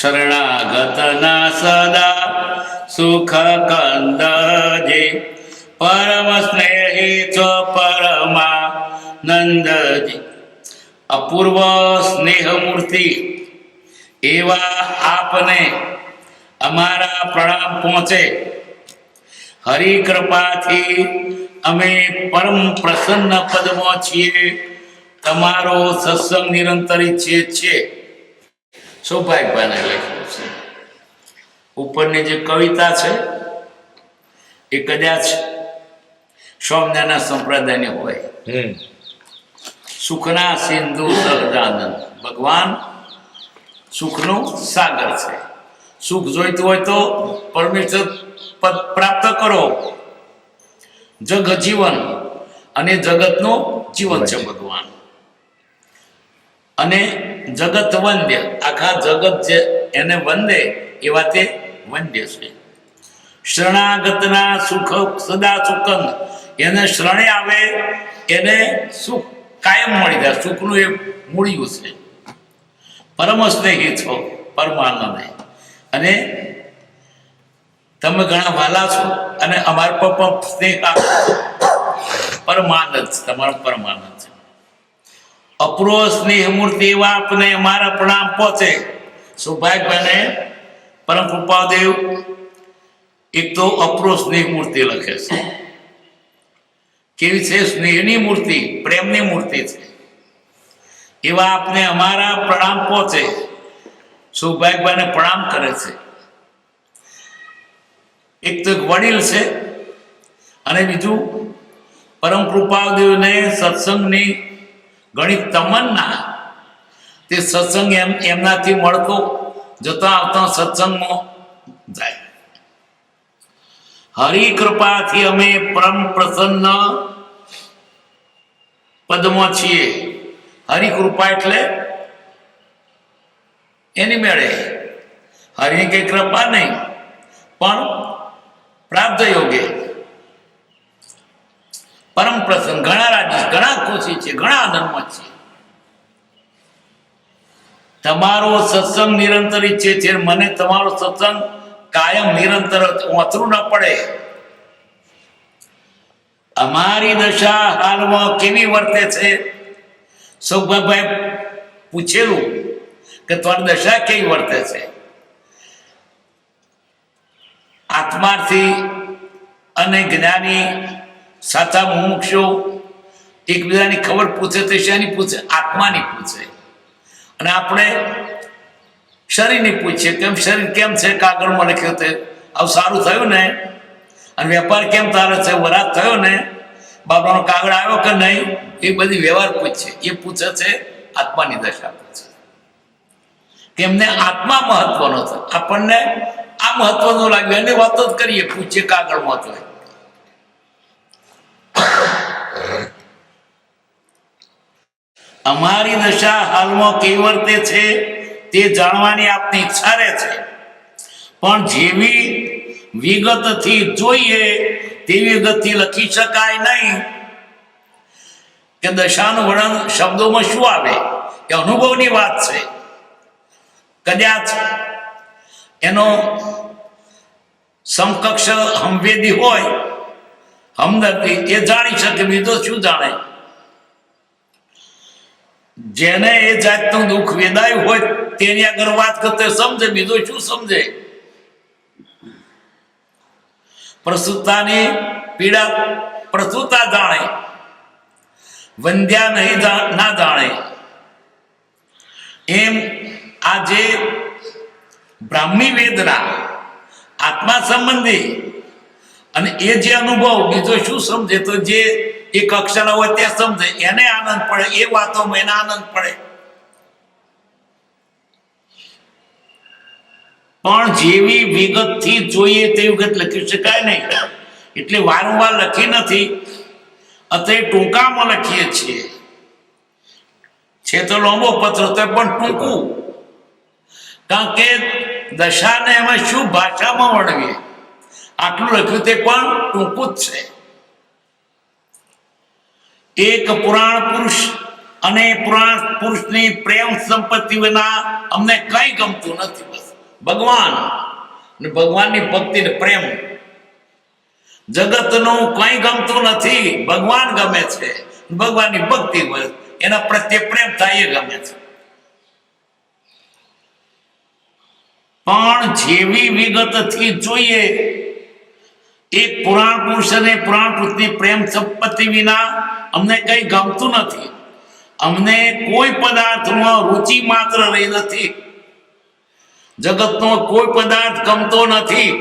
શરણાગતના સદા સુખ કંદજે પરમ સ્નેહી છો પરમાનંદજી. અપૂર્વ સ્નેહમૂર્તિ એવા આપને અમારા પ્રણામ પહોંચે. હરિ કૃપાથી અમે પરમ પ્રસન્ન પદમાં છીએ. તમારો સત્સંગ નિરંતર ઈચ્છીએ છીએ. સૌભાગ્યભાઈને લખ્યું છે. ઉપરની જે કવિતા છે એ કદાચ સ્વામિનારાયણ સંપ્રદાયની હોય. સુખના સિંધુ સહજાનંદ. ભગવાન સુખનો સાગર છે. સુખ જોઈતું હોય તો પરમેશ્વર પદ પ્રાપ્ત કરો. જગ જીવન અને જગતનું જીવન છે ભગવાન. અને જગત વંદ્ય, આખા જગત જે એને વંદે એવા તે વંદ્ય છે. શરણાગતના સુખ સદા સુકંદ. એને શરણે આવે એને સુખ કાયમ મળી જાય. સુખનું એ મૂળિયું છે. પરમ સ્નેહી છો પરમાનંદ. અને તમે ઘણા વાલા છો અને અમારા પર પણ સ્નેહ આપો. પરમાનંદ તમારો પરમાનંદ છે. અપૂર્વ સ્નેહ મૂર્તિ એવા આપને અમારા પ્રણામ પહોંચે. સૌભાગ્યભાઈને પરમ કૃપાદેવ એક તો અપૂર્વ સ્નેહ મૂર્તિ લખે છે. કેવી છે? સ્નેહની મૂર્તિ, પ્રેમની મૂર્તિ છે. એવા આપને અમારા પ્રણામ પહોંચે. સૌભાગ્યભાઈને પ્રણામ કરે છે. એક તો એક વડીલ છે અને બીજું પરમ કૃપાદેવને સત્સંગની ઘણી તમન્ના. તે સત્સંગ એમનાથી મળતો જતા આવતા સત્સંગમાં જાય. હરિ કૃપાથી અમે પરમ પ્રસન્ન પદમાં છીએ. હરિ કૃપા એટલે એની મેળે. હરિની કઈ કૃપા નહીં પણ પ્રાપ્ત યોગે પરમ પ્રસન્ન. ઘણા રાજી, ઘણા ખુશી છે, ઘણા આનંદમાં છે. તમારો સત્સંગ નિરંતર ઈચ્છે છે. મને તમારો સત્સંગ કાયમ નિરંતર ઓથરું ન પડે. અમારી દશા હાલમાં કેવી વર્તે છે? સૌભાભાઈ પૂછેલું કે તમારી દશા કેવી વર્તે છે? આત્માથી અને જ્ઞાની સાચા મુમુક્ષો એકબીજાની ખબર પૂછે તો શાની પૂછે? આત્માની પૂછે. અને આપણે શરીરની પૂછીએ કેમ શરીર કેમ છે? કાગળમાં લખ્યું તે આવું સારું થયું ને? અને વેપાર કેમ તારે છે? વરાત થયો ને? બાપડાનો કાગળ આવ્યો કે નહીં? એ બધી વ્યવહાર પૂછે. એ પૂછે છે આત્માની દશા પૂછે. કેમને આત્મા મહત્વનો છે. આપણને આ મહત્વનું લાગ્યું એની વાતો જ કરીએ, પૂછીએ કાગળમાં તો. અમારી દશા હાલમાં કેવી વર્તે છે તે જાણવાની આપની ઈચ્છા રહે છે. પણ જેવી વિગતથી જોઈએ તેવી વિગતથી લખી શકાય નહીં. કે દશાનું વર્ણન શબ્દોમાં શું આવે? એ અનુભવની વાત છે. કદાચ એનો સમકક્ષ હમવેદી હોય, હમદર્દી, એ જાણી શકે. બીજો શું જાણે? જેને એ જાતનું દુઃખ વેદાયું હોય તેની આગળ વાત કરતે સમજે. બીજો શું સમજે? પ્રસૂતાની પીડા પ્રસૂતા જાણે, વંધ્યા નહીં ના જાણે. એમ આ જે બ્રાહ્મી વેદના આત્મા સંબંધી અને એ જે અનુભવ બીજો શું સમજે? તો જે એક અક્ષર હોય તે સમજે, એને આનંદ પડે. એ વાતોમાં એને આનંદ પડે. પણ જેવી વિગતથી જોઈએ તેવી વિગત લખી શકાય નહીં. એટલે વારંવાર લખી નથી, અત્યારે ટૂંકામાં લખીએ છીએ. છે તો લાંબો પત્ર તો પણ ટૂંકું. કારણ કે દશાને એમાં શું ભાષામાં વર્ણવીએ? આટલું લખ્યું તે પણ ટૂંકું જ છે. એક પુરાણ પુરુષ અને પુરાણ પુરુષની પ્રેમ સંપત્તિ વિના અમને કઈ ગમતું નથી. બસ ભગવાન અને ભગવાનની ભક્તિ ને પ્રેમ. જગતનું કંઈ ગમતું નથી, ભગવાન ગમે છે, ભગવાનની ભક્તિ હોય, એના પ્રત્યે પ્રેમ થાય એ ગમે છે. પણ જેવી વિગતથી જોઈએ, એક પુરાણ પુરુષ અને પુરાણ પુરુષની પ્રેમ સંપત્તિ વિના અમને કઈ ગમતું નથી. અમને કોઈ પદાર્થમાં રુચિ માત્ર રહી નથી. જગતનો કોઈ પદાર્થ ગમતો નથી.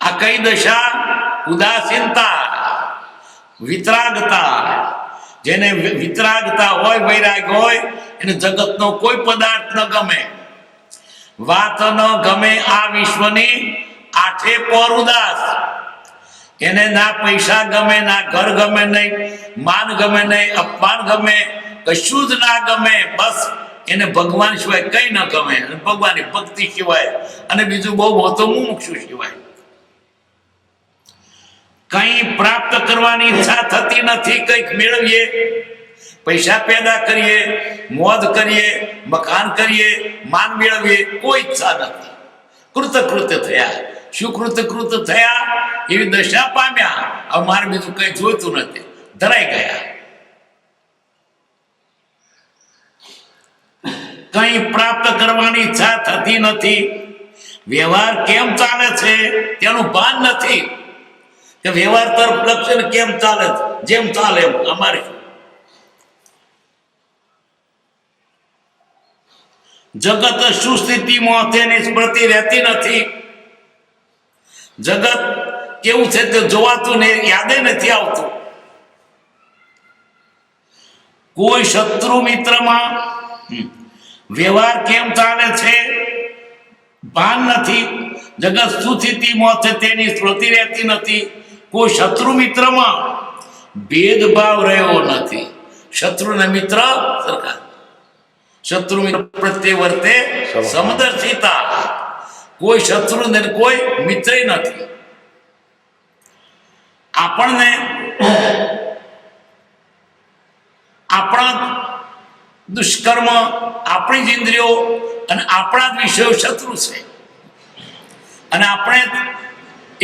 આ કઈ દશા? ઉદાસીનતા, વિતરાગતા. જેને વિતરાગતા હોય, વૈરાગ હોય, એને જગતનો કોઈ પદાર્થ ન ગમે. વાત ન ગમે આ વિશ્વની આઠે પર ઉદાસ. એને ના પૈસા ગમે, ના ઘર ગમે નહીં, માન ગમે નહીં, અપમાન ગમે, કશું જ ના ગમે. બસ એને ભગવાન સિવાય કઈ ન ગમે, ભગવાનની ભક્તિ સિવાય અને બીજું બહુ મોટું મુમુક્ષુ સિવાય. કઈ પ્રાપ્ત કરવાની ઈચ્છા થતી નથી. કંઈક મેળવીએ, પૈસા પેદા કરીએ, મોજ કરીએ, મકાન કરીએ, માન મેળવીએ, કોઈ ઈચ્છા નથી. કૃતકૃત્ય થયા. શું કૃતકૃત્ય થયા? એવી દશા પામ્યા. હવે મારે બીજું કઈ જોઈતું નથી, ધરાઈ ગયા. કઈ પ્રાપ્ત કરવાની ઈચ્છા થતી નથી. વ્યવહાર કેમ ચાલે છે તેનું ભાન નથી. કે વ્યવહાર તરફ લક્ષણ કેમ ચાલે, જેમ ચાલે એમ. અમારે જગત શું સ્થિતિમાં તેની સ્મૃતિ રહેતી નથી. જગત કેવું છે તે જોવાતું ને યાદે નથી આવતું. કોઈ શત્રુ મિત્રમાં વ્યવહાર કેમ ચાલે છે ભાન નથી. જગત શું સ્થિતિમાં છે તેની સ્મૃતિ રહેતી નથી. કોઈ શત્રુ મિત્રમાં ભેદભાવ રહ્યો નથી. શત્રુ ને મિત્ર સરકાર. શત્રુ મિત્ર પ્રત્યે વર્તે સમદર્શિતા. કોઈ શત્રુ ને કોઈ મિત્ર નથી. આપણને આપણા દુષ્કર્મ, આપણી જ ઇન્દ્રિયો અને આપણા જ વિષયો શત્રુ છે. અને આપણે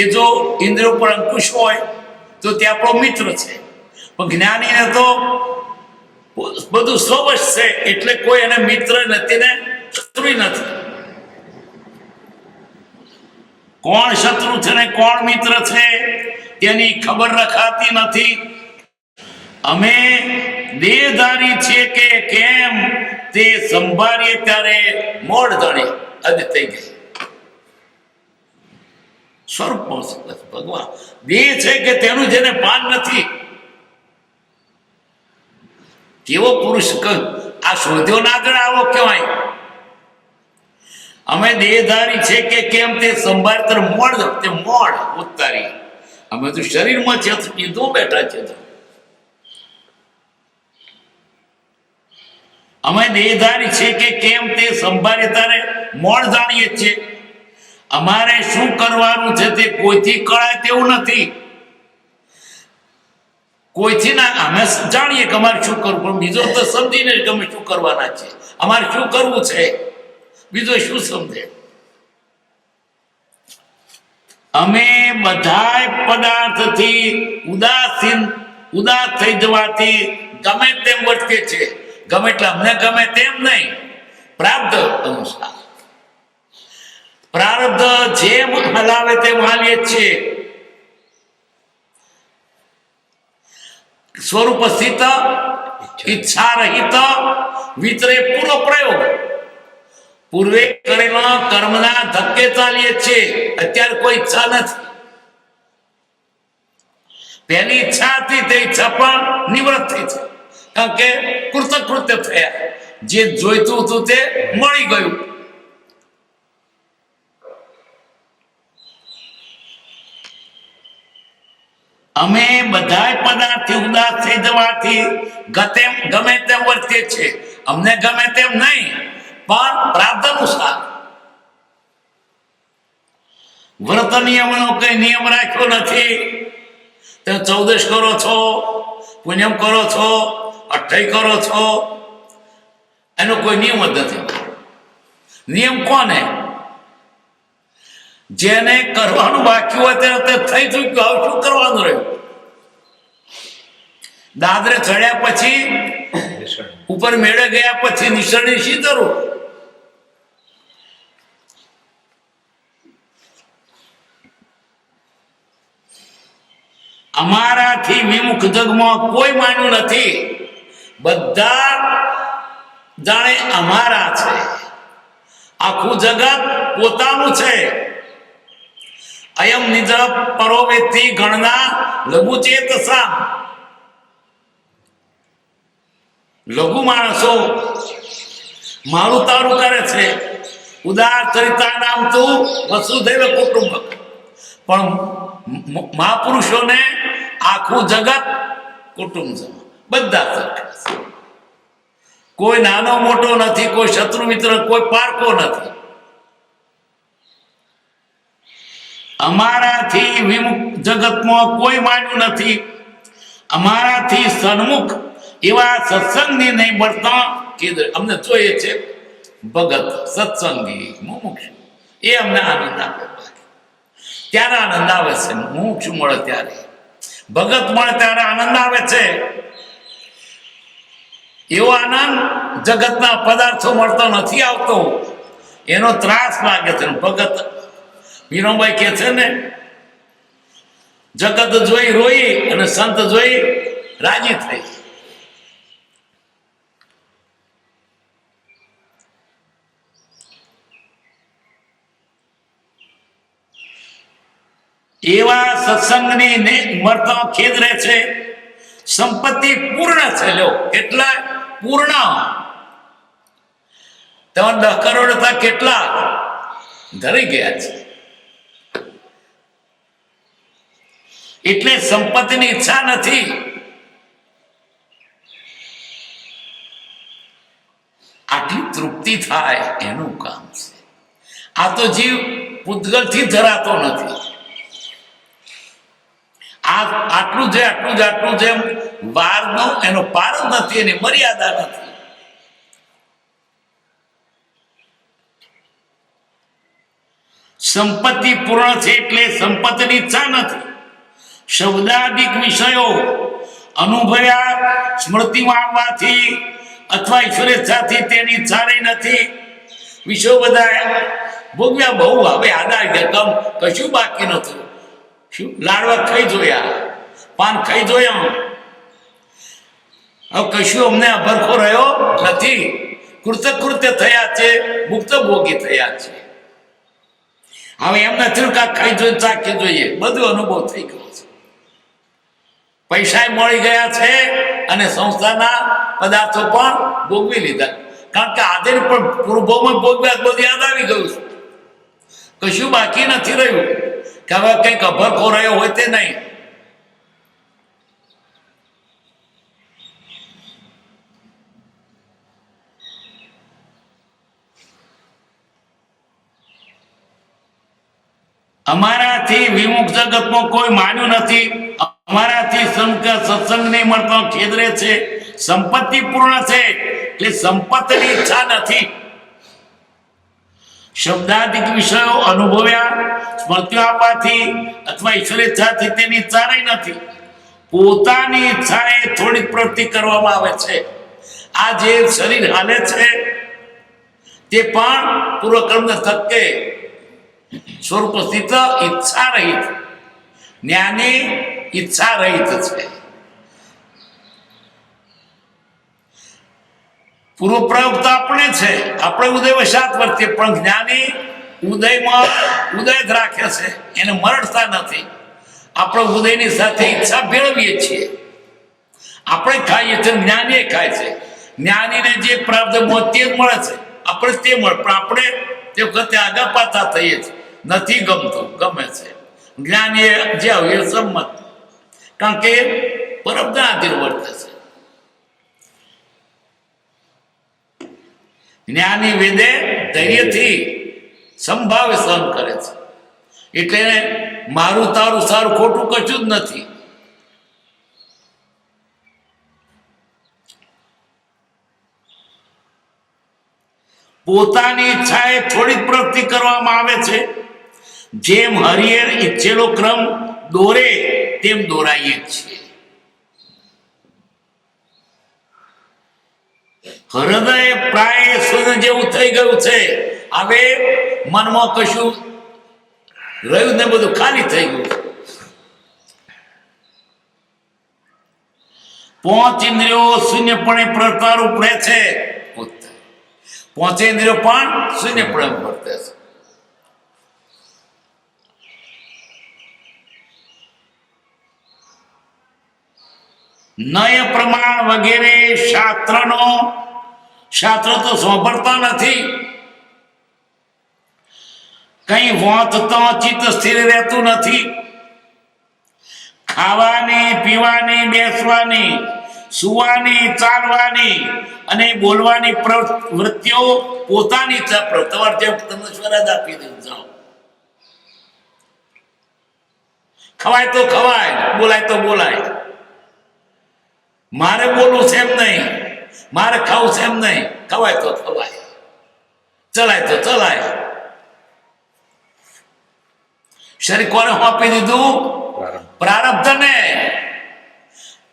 એ જો ઇન્દ્રિયો પર અંકુશ હોય તો તે આપણો મિત્ર છે. પણ જ્ઞાનીને તો બધું સ્વવશ છે, એટલે કોઈ એને મિત્ર નથી ને શત્રુ નથી. કોણ શત્રુ છે ને કોણ મિત્ર છે તેની ખબર રખાતી નથી. અમે દેહધારી છીએ કે કેમ તે સંભાળીએ ત્યારે મોડ જાણે અદ થઈ ગઈ. સ્વરૂપ ભગવાન દેહ છે કે તેનું જેને ભાન નથી. કેવો પુરુષ આ શોધ્યો ના આગળ આવો કહેવાય. અમે દેહધારી છે કે કેમ તે સંભાળ મોડ તે મોડ ઉતારી. અમે તો શરીરમાં છે કીધું બેઠા છે. અમે દેહધારી છે કે કેમ તે સંભાળે તારે મોડ જાણીએ છીએ. અમારે શું કરવાનું છે તે કોઈથી કળાય તેવું નથી. કોઈથી ના અમે જાણીએ કે અમારે શું કરવું, પણ બીજો તો સમજીને જ અમે શું કરવાના છે. અમારે શું કરવું છે બીજો શું સમજે. અમે બધા પદાર્થથી ઉદાસ થઈ જવાથી ગમે તેમ વર્તે છે. ગમે એટલે અમને ગમે તેમ નહીં, પ્રાપ્ત અનુસાર. પ્રારબ્ધ જેમ હલાવે તેમ હાલીએ છીએ. સ્વરૂપ સ્થિત, ઈચ્છા રહિત, વિતરે પૂરો પ્રયોગ. પૂર્વે કરેલા કર્મના ધક્કે ચાલીએ છીએ. અત્યારે કોઈ ઈચ્છા નથી. પહેલી ઈચ્છા હતી તે ઈચ્છા પણ નિવૃત્ત થઈ છે. કારણ કે કૃતકૃત્ય થયા. જે જોઈતું હતું તે મળી ગયું. અમે બધા પદાર્થથી ઉદાસ થઈ જવાથી ગમે તેમ વર્તીએ છીએ. અમને ગમે તેમ નહીં, પણ પ્રાપ્ત અનુસાર. વ્રત નિયમનો કઈ નિયમ રાખ્યો નથી. તમે 14 કરો છો, પુણ્યમ કરો છો, 28 કરો છો, એનો કોઈ નિયમ જ નથી. નિયમ કોને? જેને કરવાનું બાકી હોય તેને થઈ ચૂક્યું, હવે શું કરવાનું રહ્યું? દાદરે ચડ્યા પછી, ઉપર મેળે ગયા પછી નિસરણી શી જરૂર? અમારાથી વિમુખ જગમાં કોઈ માન્યું નથી. બધા જાણે અમારા છે. આખું જગત પોતાનું છે. અયમ નિજ પરોવેતી ગણના લઘુ ચેતસા. લઘુ માણસો મારું તારું કરે છે. ઉદાર ચરિતા નામ તું વસુધૈવ કુટુંબક. પણ મહાપુરુષોને આખું જગત કુટુંબ છે. બધા સરખા. કોઈ નાનો મોટો નથી, કોઈ શત્રુ મિત્ર, કોઈ પારકો નથી. અમારાથી વિમુખ જગતમાં કોઈ માન્યું નથી. અમારાથી સન્મુખ એવા સત્સંગની નહીં મળતા કીધું. અમને જોઈએ છે ભગત, સત્સંગી, મુમુક્ષુ, એ અમને આનંદ આપે. ત્યારે આનંદ આવે છે. મુમુક્ષુ મળે ત્યારે, ભગત મળે ત્યારે આનંદ આવે છે. એવો આનંદ જગતના પદાર્થો મળતો નથી આવતો. એનો ત્રાસ લાગે છે. ભગત વીરભાઈ કે છે ને, જગત જોઈ રોઈ અને સંત જોઈ રાજી થઈ. એવા સત્સંગની મળતો ખેદ રહે છે. સંપત્તિ પૂર્ણ છે. લો કેટલા પૂર્ણ. તમારે 10 કરોડ હતા, કેટલા ધરી ગયા છે. એટલે સંપત્તિની ઈચ્છા નથી. આટલી તૃપ્તિ થાય એનું કામ છે. આ તો જીવ પૂતગલથી ધરાતો નથી. આટલું છે, આટલું જ, આટલું છે, વારનો એનો પાર જ નથી, એની મર્યાદા નથી. સંપત્તિ પૂર્ણ છે એટલે સંપત્તિની ઈચ્છા નથી. શબ્દાદિક વિષયો અનુભવ્યા સ્મૃતિમાં આવવાથી અથવા ઈશ્વરેચ્છાથી તેની ઈચ્છા રહી નથી. વિષયો બધા ભોગવ્યા, બહુ હવે યાદ આવી ગયા. કશું બાકી નતું. શું લાડવા ખાઈ જોયા, પાન ખાઈ જોયા, હવે કશું અમને અભરખો રહ્યો નથી. કૃતકૃત્ય થયા છે, મુક્ત ભોગી થયા છે. હવે એમ નથી કાંક ખાઈ જોઈએ, ચાખી જોઈએ, બધું અનુભવ થઈ ગયો છે. પૈસા મળી ગયા છે અને સંસ્થાના પદાર્થો પણ ભોગવી લીધા. કારણ કે આજે પણ પૂર્વમાં ભોગવ્યા, બધું યાદ આવી ગયું છે. કશું બાકી નથી રહ્યું કે હવે કંઈક અભરખો રહ્યો હોય તે નહીં. અમારાથી વિમુખ જગતમાં કોઈ માન્યું નથી. અમારાથી સત્સંગ નહીં મળતો ખેદ રહે છે. સંપત્તિ પૂર્ણ છે એટલે સંપત્તિની ઈચ્છા નથી. શબ્દાદિક વિષયો અનુભવ્યા સ્મૃતિઓ આવવાથી અથવા ઈશ્વરેચ્છાથી તેની ઈચ્છા રહી નથી. પોતાની ઈચ્છાએ થોડીક પ્રવૃત્તિ કરવામાં આવે છે. આ જે શરીર હાલે છે તે પણ પૂર્વકર્મને થકે સ્વરૂપ સ્થિત ઈચ્છા રહિત, જ્ઞાની ઈચ્છા રહિત છે. પૂર્વ પ્રયોગ તો આપણે છે, આપણે ઉદય વશાત વર્તીએ, પણ જ્ઞાની ઉદયમાં ઉદય જ રાખે છે, એને મરડતા નથી. આપણે ઉદયની સાથે ઈચ્છા ભેળવીએ છીએ. આપણે ખાઈએ છીએ, જ્ઞાની ખાય છે. જ્ઞાનીને જે પ્રાપ્ત તે જ મળે છે, આપણે તે મળે, પણ આપણે તે વખતે આગા પાછા થઈએ છીએ. નથી ગમતું, ગમે છે. જ્ઞાની જે આવે એ સંમત, કારણ કે પરબદાધીન વર્તે છે. જ્ઞાની વેદે ધૈર્યથી સંભાવે સહન કરે છે. એટલે મારું તારું સારું ખોટું કશું જ નથી. પોતાની ઈચ્છાએ થોડીક પ્રવૃત્તિ કરવામાં આવે છે. જેમ હરિએ ઈચ્છેલો ક્રમ દોરે તેમ દોરાઈએ છીએ. હૃદય પ્રાય શૂન્ય જેવું થઈ ગયું છે. હવે મનમાં કશું રહ્યું ને, બધું ખાલી થઈ ગયું. 5 ઇન્દ્રિયો શૂન્યપણે પ્રતારૂપ રહે છે. 5 ઇન્દ્રિયો પણ શૂન્યપણે વર્તે છે. નય પ્રમાણ વગેરે શાસ્ત્ર તો સાંભળતા નથી. કઈ વાંચતા ચિત્ત સ્થિર રહેતું નથી. ખાવાની, પીવાની, બેસવાની, સુવાની, ચાલવાની અને બોલવાની વૃત્તિઓ પોતાની તમને સ્વરાજ આપી દઉં. જાઓ, ખવાય તો ખવાય, બોલાય તો બોલાય. મારે બોલવું છે એમ નહીં, મારે ખાવું છે એમ નહીં. ખવાય તો ખવાય, ચલાય તો ચલાય. શરીર કોને આપી દીધું? પ્રારબ્ધ ને.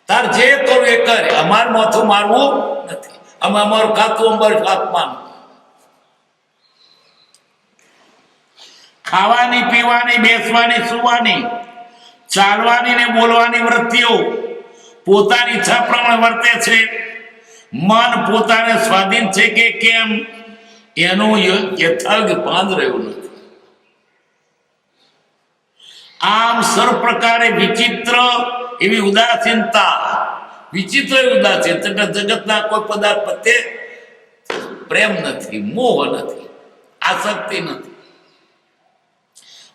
તાર જે કરવું એ કરે. અમાર માથું મારવું નથી. અમે અમારું ખાતું અમારું આત્માનું. ખાવાની, પીવાની, બેસવાની, સુવાની, ચાલવાની ને બોલવાની વૃત્તિઓ પોતાની ઈચ્છા પ્રમાણે વર્તે છે. મન પોતાને સ્વાધીન છે કે કેમ એનું યથાર્થ ભાન રહ્યું નથી. આમ સર્વ પ્રકારે વિચિત્ર એવી ઉદાસીનતા. વિચિત્ર એવી ઉદાસીનતા, જગતના કોઈ પદાર્થ પ્રત્યે પ્રેમ નથી, મોહ નથી, આસક્તિ નથી.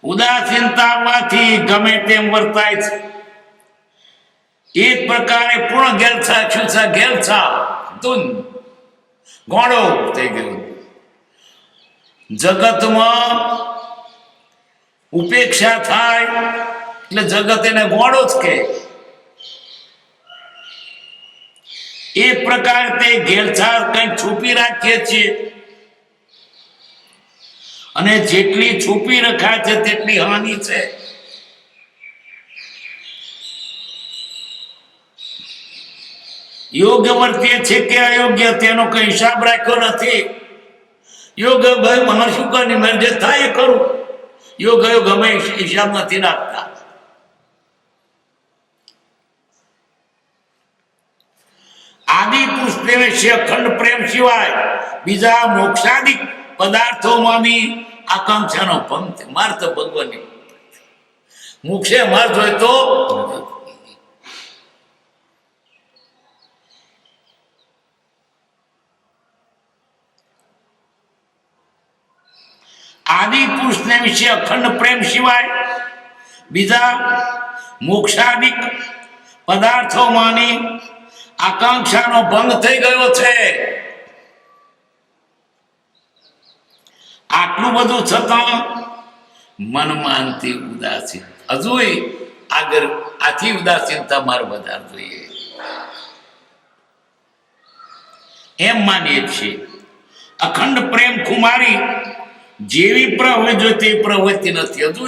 ઉદાસીનતામાંથી ગમે તેમ વર્તાય છે. એક પ્રકારે પૂર્ણ ગેલછા, ક્ષુષા ગેલછા, ધૂન ગોળો થઈ ગયો. જગતમાં ઉપેક્ષા થાય એટલે જગત એને ગોળો જ કે. એક પ્રકાર તે ગેલછા કંઈક છુપી રાખીએ છીએ અને જેટલી છુપી રખાય છે તેટલી હાનિ છે. યોગ્ય વર્તીએ છે કે અયોગ્ય તેનો કઈ હિસાબ રાખ્યો નથી. યોગ્ય ભાઈ મને શું કરી મેં જે થાય એ કરું. યોગ્ય ગમે હિસાબ નથી રાખતા. આદિ પુરુષ પ્રેમ અખંડ પ્રેમ સિવાય બીજા મોક્ષાદિક પદાર્થોમાંની આકાંક્ષાનો ભંગ છે. માર તો ભગવાનની મોક્ષે માર જોઈએ તો આદિ પુરુષને વિશે અખંડ પ્રેમ સિવાય બીજા મોક્ષાદિક પદાર્થોમાંની આકાંક્ષાનો ભંગ થઈ ગયો છે. આટલું બધું છતાં મનમાનથી ઉદાસીન. હજુ આગળ આથી ઉદાસીનતા મારે વધારે જોઈએ એમ માનીએ છીએ. અખંડ પ્રેમ ખુમારી જેવી પ્રવૃત્તિ તે પ્રવૃત્તિ નથી. હજુ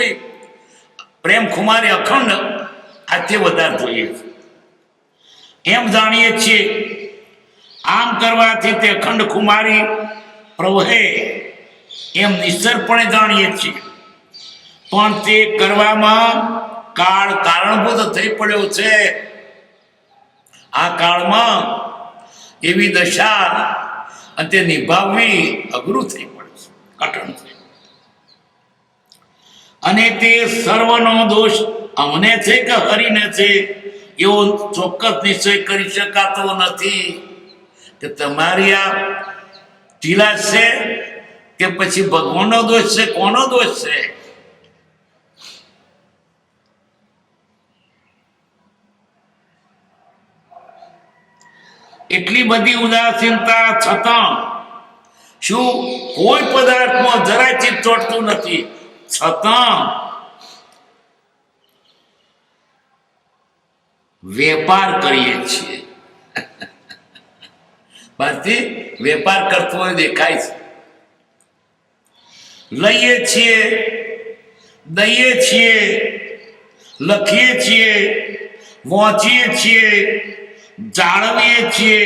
પ્રેમ ખુમારી અખંડ આથી વધારે જોઈએ એમ જાણીએ છીએ. આમ કરવાથી તે અખંડ ખુમારી પ્રવહે એમ નિશ્ચયપણે જાણીએ છીએ. પણ તે કરવામાં કાળ કારણભૂત થઈ પડ્યો છે. આ કાળમાં એવી દશા અને તે નિભાવવી અઘરું થઈ પડે છે, કઠણ છે. અને તે સર્વનો દોષ અમને છે કે હરીને છે એવો ચોક્કસ નિશ્ચય કરી શકાતો નથી કે તમારી આ ઢીલા છે કે પછી ભગવાનનો દોષ છે, કોનો દોષ છે. એટલી બધી ઉદાસીનતા છતાં શું કોઈ પદાર્થમાં જરાય ચિત્ત ચોટતું નથી, છતાં વેપાર કરીએ છીએ. ભારતી વેપાર કરતો હોય દેખાય છે. લઈએ છીએ દઈએ છીએ, લખીએ છીએ, વાંચીએ છીએ, જાળવીએ છીએ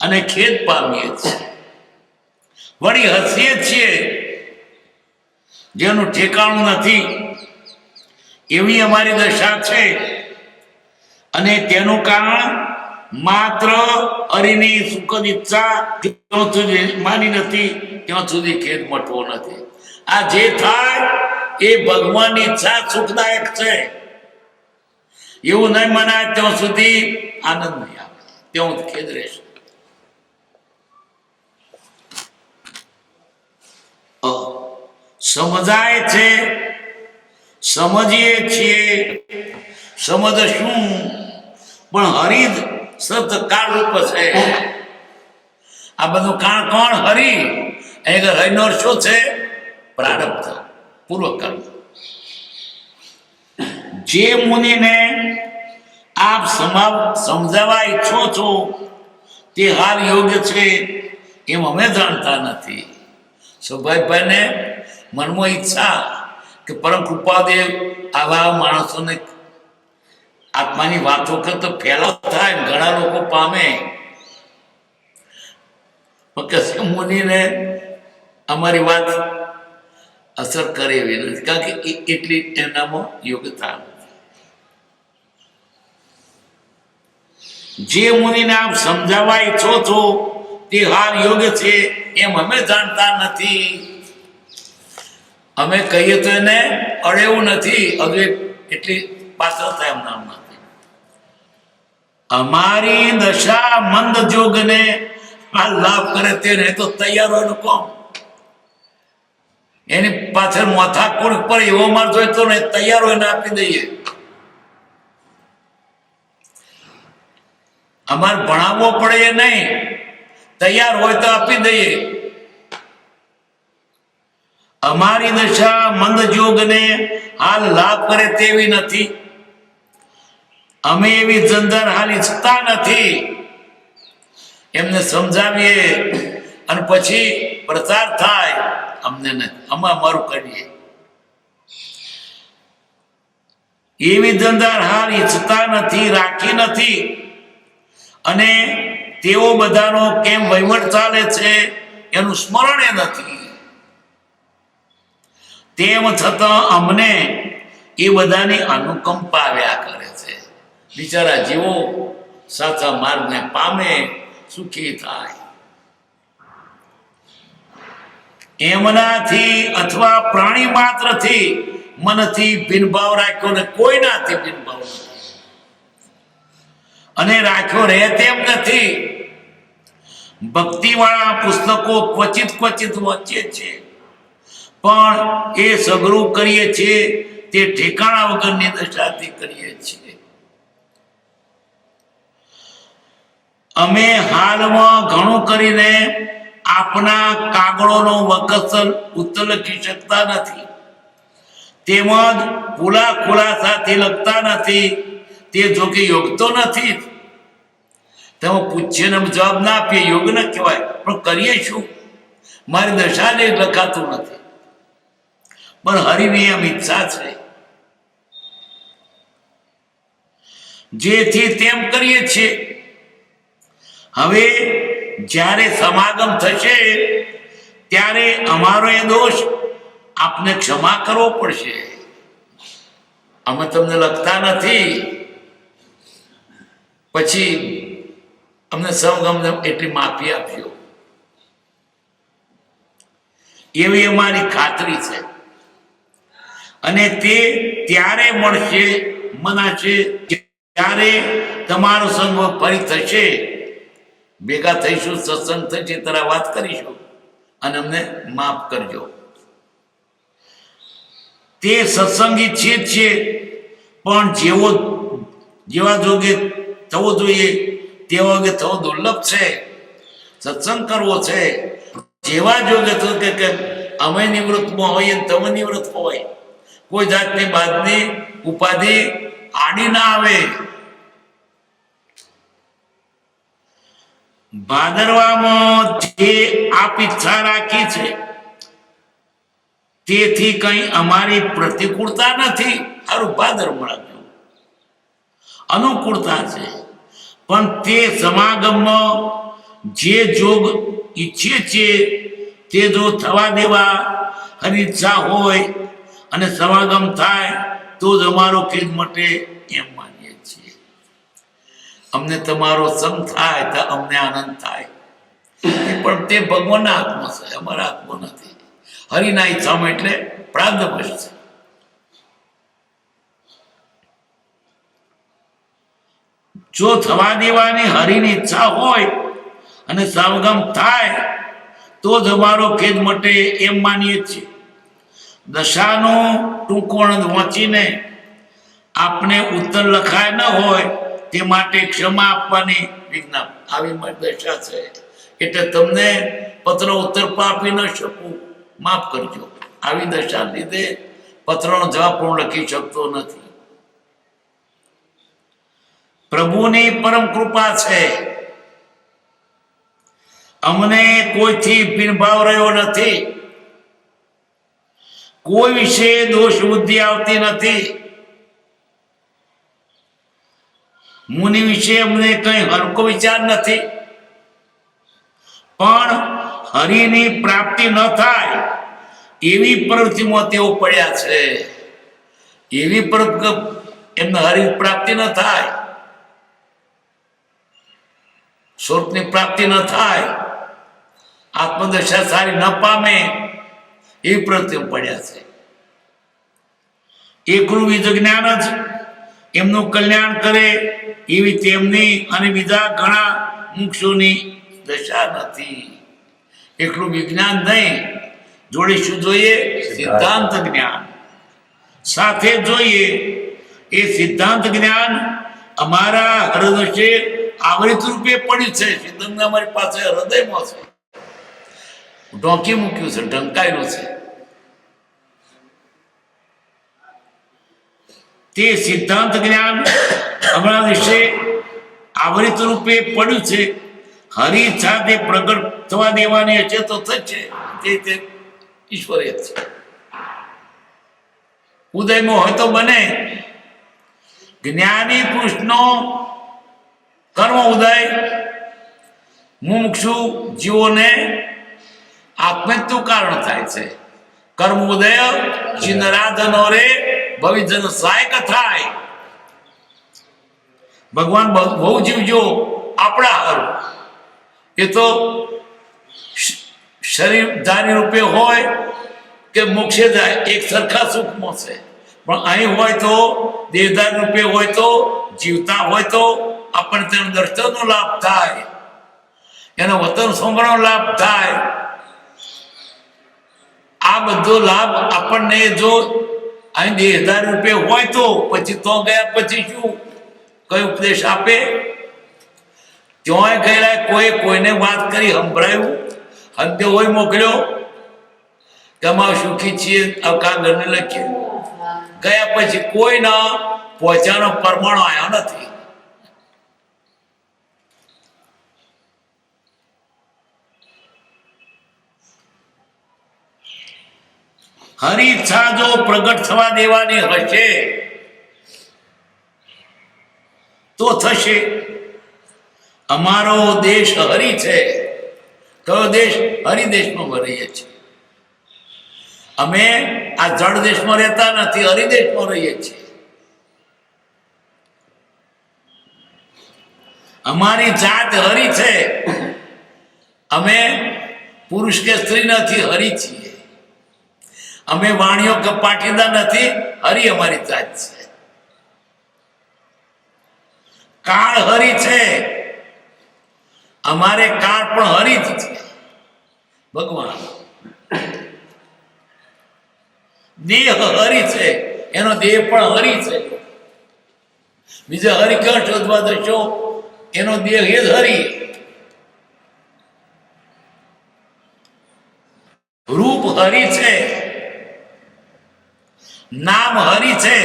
અને ખેદ પામીએ છીએ. વળી હસીએ છીએ જેનું ઠેકાણું નથી એવી અમારી દશા છે. અને તેનું કારણ માત્ર હરિની સુખદ ઈચ્છા જ્યાં સુધી માની નથી ત્યાં સુધી ખેદ મટવો નથી. આ જે થાય એ ભગવાનની ઈચ્છા સુખદાયક છે. એવું નહીં મનાય ત્યાં સુધી આનંદ નહીં આવે, ત્યાં ખેદ રહેશે. સમજાય છે, સમજીએ છીએ, સમજ શું પણ હરિ સત કાળ રૂપ છે. આ બધું કાળ કોણ? હરિ. હરિનો શું છે? પ્રારબ્ધ, પૂર્વ કર્મ. જે મુનિને આપ સમજાવવા ઈચ્છો છો તે હાલ યોગ્ય છે એમ અમે જાણતા નથી. સૌભાઈભાઈને મનમાં ઈચ્છા કે પરમ કૃપાદેવ આવા માણસોને આત્માની વાતો કરતો ફેલાવ થાય, ઘણા લોકો પામે. કશ્યપ મુનિને અમારી વાત અસર કરે એવી નથી, કારણ કે એટલી એનામાં યોગ્યતા નથી. જે મુનિને આપ સમજાવવા ઈચ્છો છો તે હાલ યોગ્ય છે એમ અમે જાણતા નથી. અમે કહીએ તો એને અડેવું નથી, હજુ એટલી પાછળતા એમ નામ નથી. અમારી દશા મંદ જોગને આ લાભ કરે તેને તો તૈયાર હોય કોણ? એની પાછળ માથા કોણ પર એવો માણસ હોય તો તૈયાર હોય ને આપી દઈએ. અમારે ભણાવવો પડે એ નહીં, તૈયાર હોય તો આપી દઈએ. અમારી દશા મંદ જોગને હાલ લાભ કરે તેવી નથી. અમે એવી જંદર હાલ ઈચ્છતા નથી. એમને સમજાવીએ અને પછી પ્રચાર થાય, અમને નથી. અમે અમારું કરીએ. એવી જંદર હાલ ઈચ્છતા નથી, રાખી નથી. અને તેઓ બધાનો કેમ વહીવટ ચાલે છે એનું સ્મરણ નથી. તેમ છતાં અમને એ બધાની અનુકંપા આવ્યા કરે છે. બિચારા જીવો સાચા માર્ગને પામે, સુખી થાય. એમનાથી અથવા પ્રાણી માત્રથી મનથી ભિન્નભાવ રાખ્યો ને કોઈનાથી ભિન્નભાવ નથી. અને રાખ્યો રહે તેમ નથી. ભક્તિવાળા પુસ્તકો ક્વચિત વાંચીએ છીએ, પણ એ સગરું કરીએ છીએ તે ઠેકાણા વગરની દશાથી કરીએ છીએ. અમે હાલમાં ઘણું કરીને આપના કાગળોનો વકસલ ઉત્તર લખી શકતા નથી, તેમજ ખુલાસાથી લખતા નથી. તે જોકે યોગ તો નથી. તમે પૂછીએ ને જવાબ ના આપીએ યોગ ન કહેવાય, પણ કરીએ શું? મારી દશાને લખાતું નથી, પણ હરિની એમ ઈચ્છા છે. જેથી તેમ કરીએ છીએ. હવે જ્યારે સમાગમ થશે ત્યારે અમારો એ દોષ આપને ક્ષમા કરવો પડશે. અમે તમને લખતા નથી, પછી અમને સમગમને એટલી માફી આપજો એવી અમારી ખાતરી છે. અને તે ત્યારે મળશે, મનાશે ત્યારે તમારો સંગ ફરી થશે. ભેગા થઈશું, સત્સંગ થશે, તારા વાત કરીશું અને અમને માફ કરજો. તે સત્સંગી છે પણ જેવા જોગે થવો જોઈએ તેવા જોગે થવો દુર્લભ છે. સત્સંગ કરવો છે જેવા જોગે થવું કે અમે નિવૃત્તમાં હોઈએ તમે નિવૃત્ત હોય. કોઈ જાતની બાદની ઉપાધિ આડી ના આવે. ભાદરવામાં જે આપ ઈચ્છા રાખી છે તેથી કંઈ અમારી પ્રતિકૂળતા નથી, સારું ભાદરમ રાખજો, અનુકૂળતા છે. પણ તે સમાગમમાં જે જોગ ઈચ્છીએ છીએ તે જો થવા દેવા હરી ઈચ્છા હોય અને સમાગમ થાય તો જ અમારો ખેદ મટે એમ માનીએ છીએ. અમને તમારો સંગ થાય તો અમને આનંદ થાય, પણ તે ભગવાનના હાથમાં છે, અમારા હાથમાં નથી. હરિના ઈચ્છામાં એટલે પ્રારબ્ધવશ છે. જો થવા દેવાની હરિની ઈચ્છા હોય અને સમાગમ થાય તો જ અમારો ખેદ મટે એમ માનીએ છીએ. દશાનો ટૂંકોણ વાંચીને આપણે ઉત્તર લખાય ન હોય તે માટે ક્ષમા આપવાની વિજ્ઞા આવી મારી દશા છે, એટલે તમને પત્ર ઉત્તર આપી ન શકું, માફ કરજો. આવી દશા લીધે પત્રનો જવાબ પણ લખી શકતો નથી. પ્રભુની પરમ કૃપા છે, અમને કોઈથી ભીનભાવ રહ્યો નથી, કોઈ વિશે દોષ બુદ્ધિ આવતી નથી. મુનિ વિશે અમને કઈ હલકો વિચાર નથી, પણ હરિની પ્રાપ્તિ ન થાય એવી પ્રવૃત્તિમાં તેઓ પડ્યા છે. એવી એમને હરિ પ્રાપ્તિ ન થાય, સ્વરૂપની પ્રાપ્તિ ન થાય, આત્મદશા સારી ન પામે એવી પ્રવૃત્તિઓ પડ્યા છે. એકલું વિજ્ઞાન જ એમનું કલ્યાણ કરે એવી તેમની અને બીજા ઘણા મુક્ષોની દશા નથી. એકલું વિજ્ઞાન નહીં, જોડે શું જોઈએ? સિદ્ધાંત જ્ઞાન સાથે જોઈએ. એ સિદ્ધાંત જ્ઞાન અમારા હૃદય આવૃત રૂપે પડ્યું છે. સિદ્ધાંત અમારી પાસે હૃદયમાં છે, ઢોંકી મૂક્યું છે, ઢંકાયેલું છે. તે સિદ્ધાંત જ્ઞાન હમણાં વિશે આવૃત રૂપે પડ્યું છે. હરિ સાથે પ્રગટ થવા દેવાની હશે તો થશે, તે ઈશ્વરીય છે. ઉદયમાં હોય તો બને. જ્ઞાની પુરુષનો કર્મ ઉદય મુમુક્ષુ જીવોને આત્મત્વ કારણ થાય છે. કર્મ ઉદય ચિન્નરાધનો રે ભવિજન સહાયક થાય. ભગવાન બહુ જીવજો આપણા હારું, એ તો શરીરધારી રૂપે હોય કે મોક્ષે જાય એક સરખા સુખમાં છે. પણ અહીં હોય તો દેહધારી રૂપે હોય તો જીવતા હોય તો આપણને તેનો દર્શનનો લાભ થાય, એનો વતન સોંગણો લાભ થાય. આ બધો લાભ આપણને જો અહીં દેહધારી રૂપે હોય તો પછી તો ગયા પછી શું કઈ ઉપદેશ આપે? ત્યોંય ગયેલા કોઈને વાત કરી સંભળાયું, અંતે હોય મોકલ્યો કે અમારે સુખી છીએ અવકા ઘરને લખીએ. ગયા પછી કોઈના પહોંચાનો પરમાણુ આવ્યો નથી. હરિ ઈચ્છા જો પ્રગટ થવા દેવાની હશે તો થશે. અમારો દેશ હરિ છે. કયો દેશ? હરિ દેશમાં રહીએ છીએ અમે. આ જળ દેશમાં રહેતા નથી, હરિ દેશમાં રહીએ છીએ. અમારી જાત હરિ છે. અમે પુરુષ કે સ્ત્રી નથી, હરિ છીએ. અમે વાણીઓ કે પાટીદાર નથી, હરિ અમારી જાત છે. કાળ હરિ છે, અમારે કાળ પણ હરિ જ છે. ભગવાન દેહ હરિ છે, એનો દેહ પણ હરિ છે. બીજા હરિ ક્યાં શોધવા દશો? એનો દેહ એ જ હરિ. રૂપ હરિ છે, નામ હરિ છે.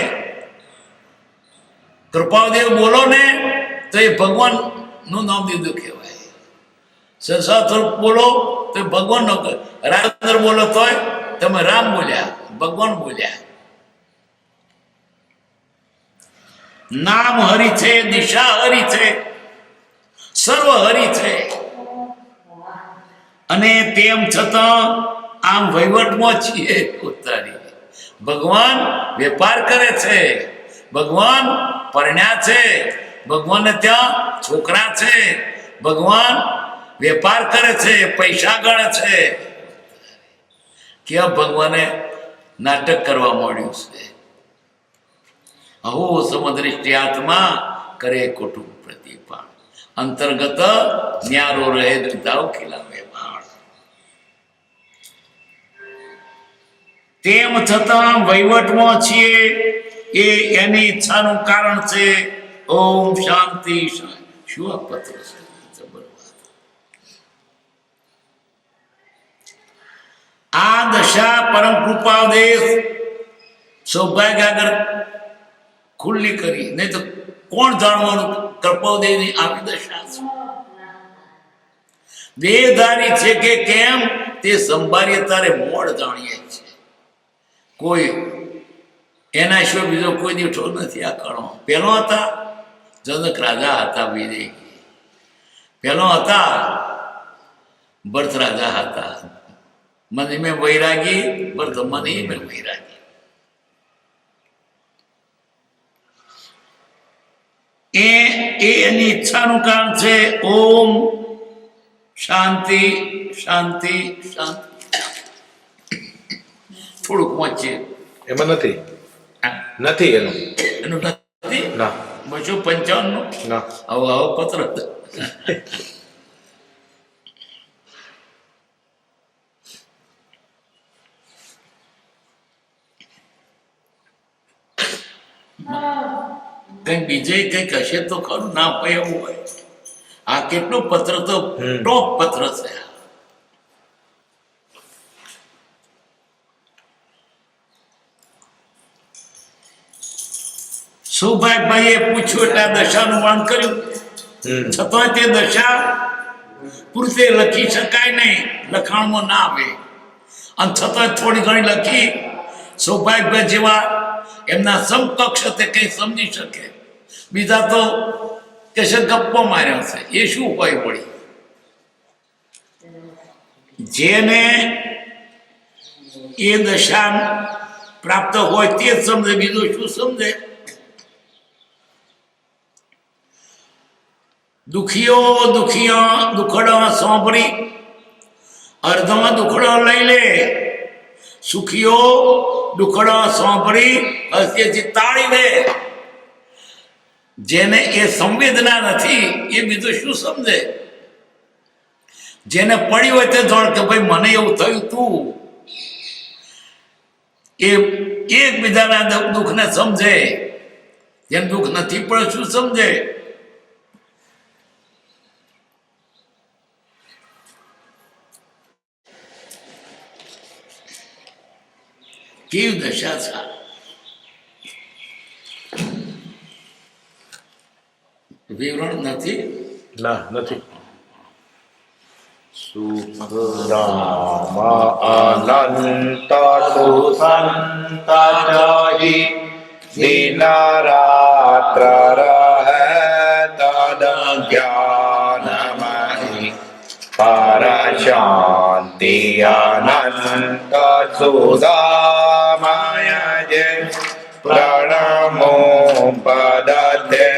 કૃપાદેવ બોલો ને તો એ ભગવાન નું નામ દીધું કહેવાય. સંસાર સ્વરૂપ બોલો તો ભગવાન નો. રાજેન્દ્ર બોલો તોય તમે રામ બોલ્યા, ભગવાન બોલ્યા. નામ હરિ છે, દિશા હરિ છે, સર્વ હરિ છે. અને તેમ છતાં આમ વહીવટમાં છીએ ઉતારી. ભગવાન વેપાર કરે છે, ભગવાન પરણ્યા છે, ભગવાનને ત્યાં છોકરા છે, ભગવાન વેપાર કરે છે, પૈસા ગણે છે. ક્યાં ભગવાને નાટક કરવા માંડ્યું છે. અહો સમદ્રષ્ટિ આત્મા કરે કુટુંબ પ્રતિપાળ, અંતર્ગત ન્યારો રહે દુધાવ ખીલાવે બાળ. તેમ છતાં વહીવટમાં છીએ એ એની ઈચ્છાનું કારણ છે. ઓમ શાંતિ. શું આ પત્ર છે? આ દશા પરમ કૃપાદેશ સૌભાગ્ય આગળ ખુલ્લી કરી, નહીં તો કોણ જાણવાનું કૃપાદેવની આવી દશા છે. દેહધારી છે કે કેમ તે સંભાળીએ તારે મોડ જાણીએ છે. કોઈ એના સિવાય બીજો કોઈ દીઠો નથી. આ કણો પેલો હતા જનક રાજા હતા, વિદેહી પેલો હતા ભરત રાજા હતા. મને મેં વૈરાગી, ભરત મને મેં વૈરાગી. એની ઈચ્છાનું કારણ છે. ઓમ શાંતિ શાંતિ શાંતિ. થોડુંક વાંચીએ. એમાં નથી એનું નથી ના 255 ના. આવો પત્ર. કઈ બીજે કઈક હશે તો ખરું, ના હોય એવું હોય. આ કેટલું પત્ર તો ટોપ પત્ર છે. સૌભાગભાઈએ પૂછ્યું એટલે આ દશાનું વર્ણન કર્યું. છતાં તે દશા પૂરતે લખી શકાય નહીં, લખાણમાં ના આવે. અને છતાં થોડી ઘણી લખી. સૌભાગભાઈ જેવા એમના સમકક્ષ તે કઈ સમજી શકે. બીજા તો કે છે ગપ્પો માર્યો છે. એ શું હોય વળી? જેને એ દશા પ્રાપ્ત હોય તે જ સમજે, બીજું શું સમજે? દુખીઓ દુખડો સાંભળી અર્ધમાં દુખડો લઈ લે. સુખીઓ દુખડો સાંભળી હસ્યથી તાળી લે. જેને એ સંવેદના નથી એ બીજું શું સમજે? જેને પડી હોય તે જાણ કે ભાઈ મને એવું થયું તું. એ એકબીજાના દુઃખને સમજે. જેને દુઃખ નથી પણ શું સમજે? કેવી દશા છે? વિવરણ નથી ના નથી. સુખરામ અનંત સુસંત જહી દિન રાત્ર રહે તદ જ્ઞાનમહી પર શાંતિ અનંત સુદામય જય પ્રણમો પદતે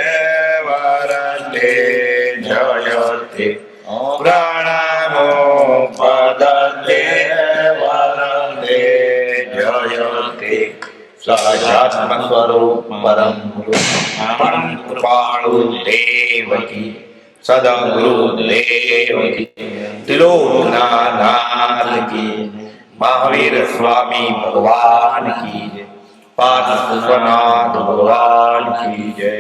વરતે જયતે પ્રણમો પદતે વરતે જયતે સહજાત્મ સ્વરૂપ પરમ કૃપાળુ દેવકી સદગુરુ દેવકી ત્રિલોકનાથ કી મહાવીર સ્વામી ભગવાન કી જય પાર્થ વિશ્વનાથ ભગવાન કી જય.